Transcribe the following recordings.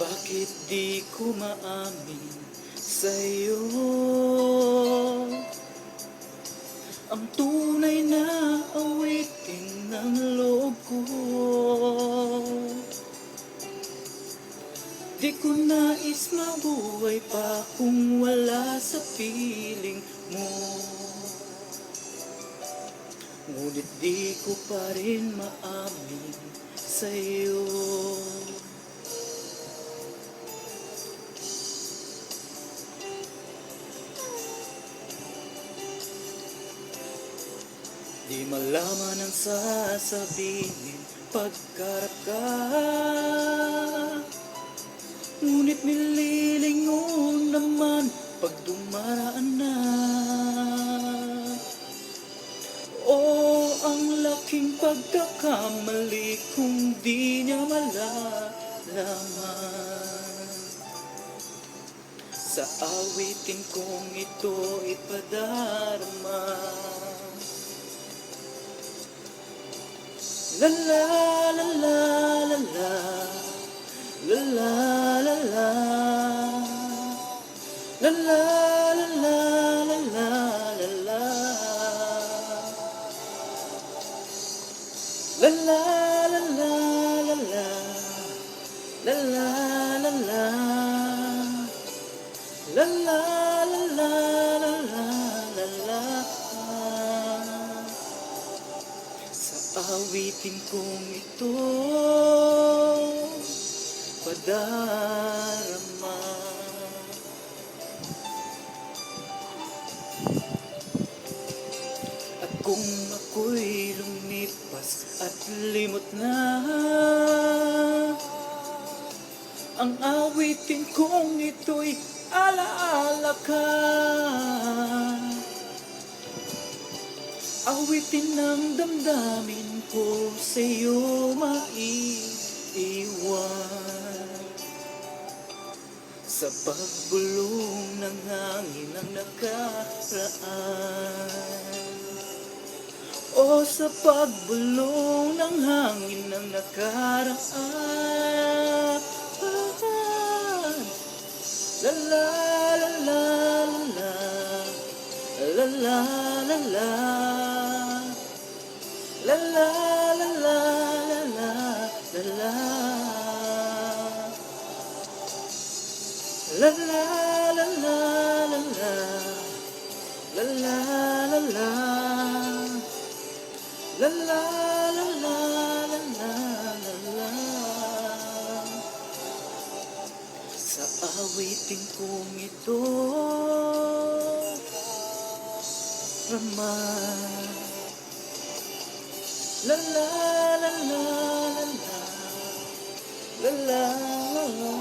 Bakit di ko maamin sa'yo ang tunay na awitin ng loob ko? Di ko nais mabuhay pa kung wala sa piling mo. Ngunit di ko pa rin maamin sa'yo. Di malaman ang sasabihin pagkarap ka, ngunit nililingon naman pag dumaraan na. O ang laking pagkakamali kung di niya malalaman. Sa awitin kong ito ipadarama. La la la la la la, la la la la, la la la la la la la la, la la la la la la, la la la la, la la la la la la. Awitin kong ito padarama. At kung ako'y lumipas at limot na, ang awitin kong ito'y alaala ka. Awitin ng damdamin ko sa'yo maiiwan. Sa pagbulong ng hangin ng nakaraan, o sa pagbulong ng hangin ng nakaraan. La la la la la, la la la la, la la la la la la la, la la la la la la, la la la la, la la la la la la. Sa awitin kong ito Rama. La la la la la la, la la la la,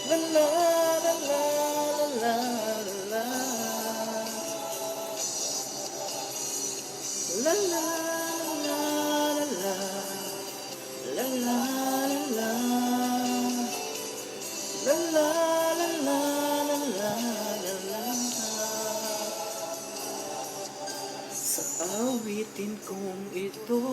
la la la la la la, la la la la, la la la la, la la la la la la. Sa awitin kong ito